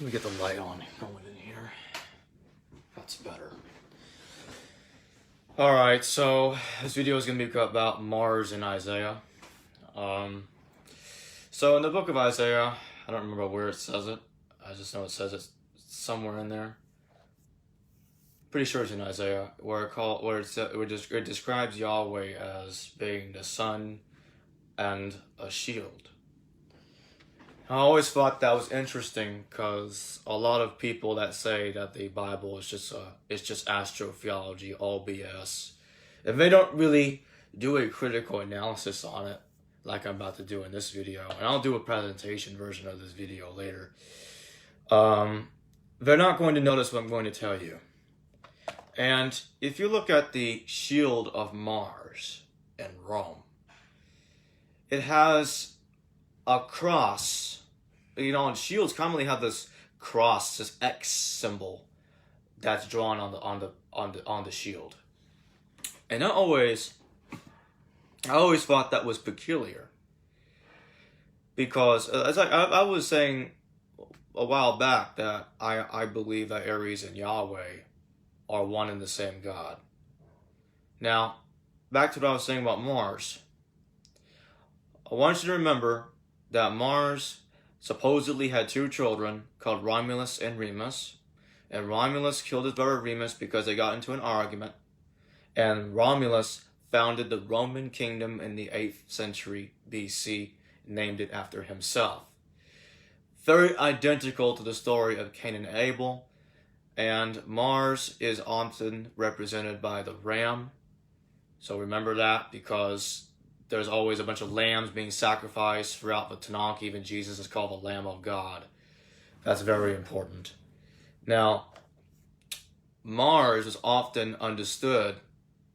Let me get the light on going in here. That's better. Alright, so this video is going to be about Mars in Isaiah. So in the book of Isaiah, I don't remember where it says it. I just know it says it somewhere in there. Pretty sure it's in Isaiah, where it describes Yahweh as being the sun and a shield. I always thought that was interesting because a lot of people that say that the Bible is just astrotheology, all BS, and they don't really do a critical analysis on it, like I'm about to do in this video, and I'll do a presentation version of this video later. They're not going to notice what I'm going to tell you. And if you look at the shield of Mars in Rome, it has a cross. You know, and shields commonly have this cross, this X symbol that's drawn on the shield. And I always thought that was peculiar, because as I was saying a while back that I believe that Ares and Yahweh are one and the same God. Now, back to what I was saying about Mars. I want you to remember that Mars supposedly had two children called Romulus and Remus, and Romulus killed his brother Remus because they got into an argument, and Romulus founded the Roman kingdom in the 8th century BC, named it after himself. Very identical to the story of Cain and Abel, and Mars is often represented by the ram, so remember that, because there's always a bunch of lambs being sacrificed throughout the Tanakh. Even Jesus is called the Lamb of God. That's very important. Now, Mars is often understood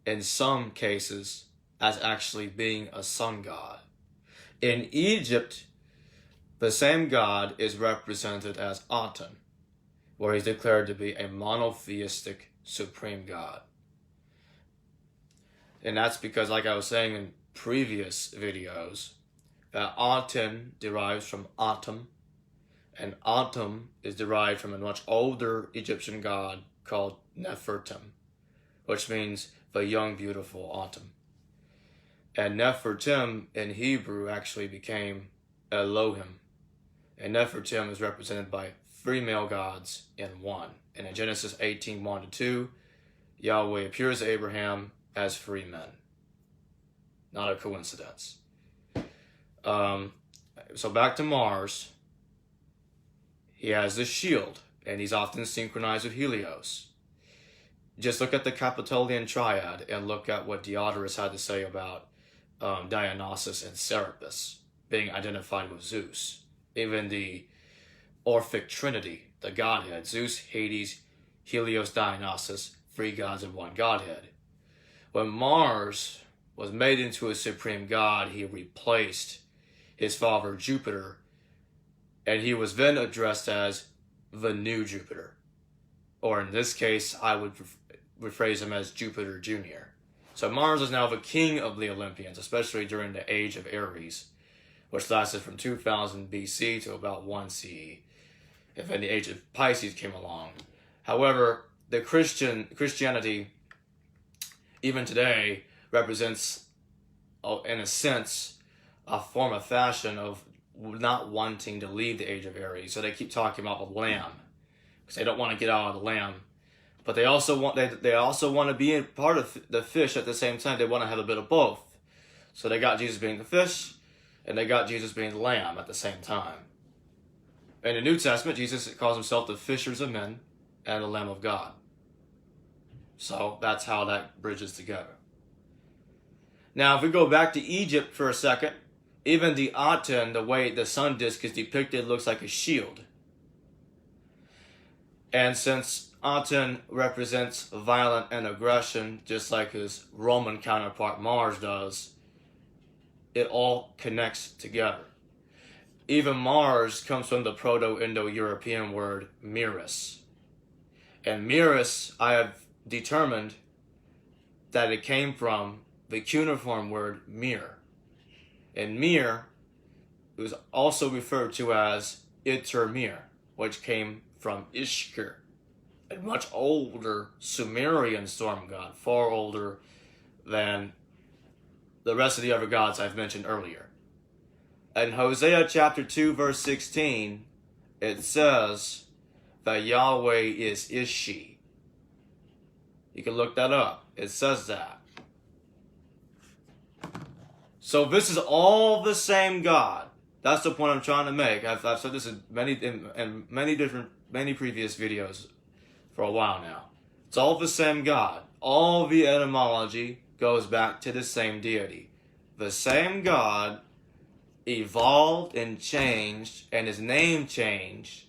in some cases as actually being a sun god. In Egypt, the same god is represented as Aten, where he's declared to be a monotheistic supreme god. And that's because, like I was saying in previous videos, that Aten derives from Atum, and Atum is derived from a much older Egyptian god called Nefertum, which means the young beautiful Atum. And Nefertum in Hebrew actually became Elohim, and Nefertum is represented by 3 male gods in one. And in Genesis 18:1-2, Yahweh appears to Abraham as 3 men. Not a coincidence. So back to Mars. He has this shield, and he's often synchronized with Helios. Just look at the Capitolian Triad and look at what Diodorus had to say about Dionysus and Serapis being identified with Zeus. Even the Orphic Trinity, the Godhead, Zeus, Hades, Helios, Dionysus, 3 gods in one Godhead. When Mars was made into a supreme god, he replaced his father Jupiter, and he was then addressed as the new Jupiter. Or in this case, I would rephrase him as Jupiter Jr. So Mars is now the king of the Olympians, especially during the age of Ares, which lasted from 2000 BC to about 1 CE, and then the age of Pisces came along. However, the Christianity, even today, represents, in a sense, a form of fashion of not wanting to leave the age of Aries. So they keep talking about the lamb, because they don't want to get out of the lamb. But they also want to be a part of the fish at the same time. They want to have a bit of both. So they got Jesus being the fish, and they got Jesus being the lamb at the same time. In the New Testament, Jesus calls himself the fishers of men and the Lamb of God. So that's how that bridges together. Now, if we go back to Egypt for a second, even the Aten, the way the sun disk is depicted, looks like a shield. And since Aten represents violence and aggression, just like his Roman counterpart Mars does, it all connects together. Even Mars comes from the Proto-Indo-European word Miris. And Miris, I have determined that it came from the cuneiform word mir. And mir was also referred to as Itir Mir, which came from Ishkur, a much older Sumerian storm god, far older than the rest of the other gods I've mentioned earlier. In Hosea chapter 2 verse 16, it says that Yahweh is Ishi. You can look that up. It says that. So this is all the same God. That's the point I'm trying to make. I've said this in many previous videos for a while now. It's all the same God. All the etymology goes back to the same deity. The same God evolved and changed, and his name changed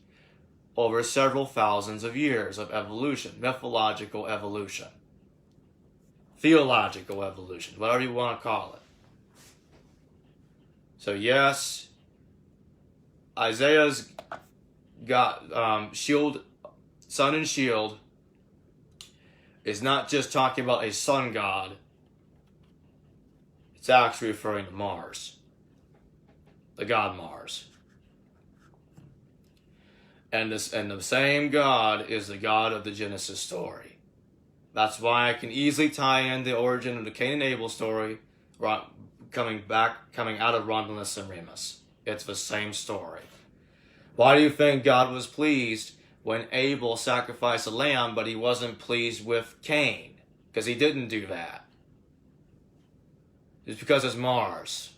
over several thousands of years of evolution, mythological evolution, theological evolution, whatever you want to call it. So yes, Isaiah's got shield, sun and shield is not just talking about a sun god. It's actually referring to Mars, the god Mars. And the same God is the God of the Genesis story. That's why I can easily tie in the origin of the Cain and Abel story coming out of Romulus and Remus. It's the same story. Why do you think God was pleased when Abel sacrificed a lamb, but he wasn't pleased with Cain? Because he didn't do that. It's because it's Mars.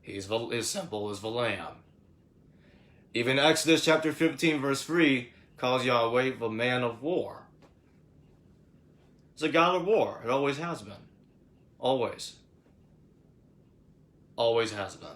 His symbol is the lamb. Even Exodus chapter 15 verse 3 calls Yahweh the man of war. It's a God of war. It always has been. Always. Always has been.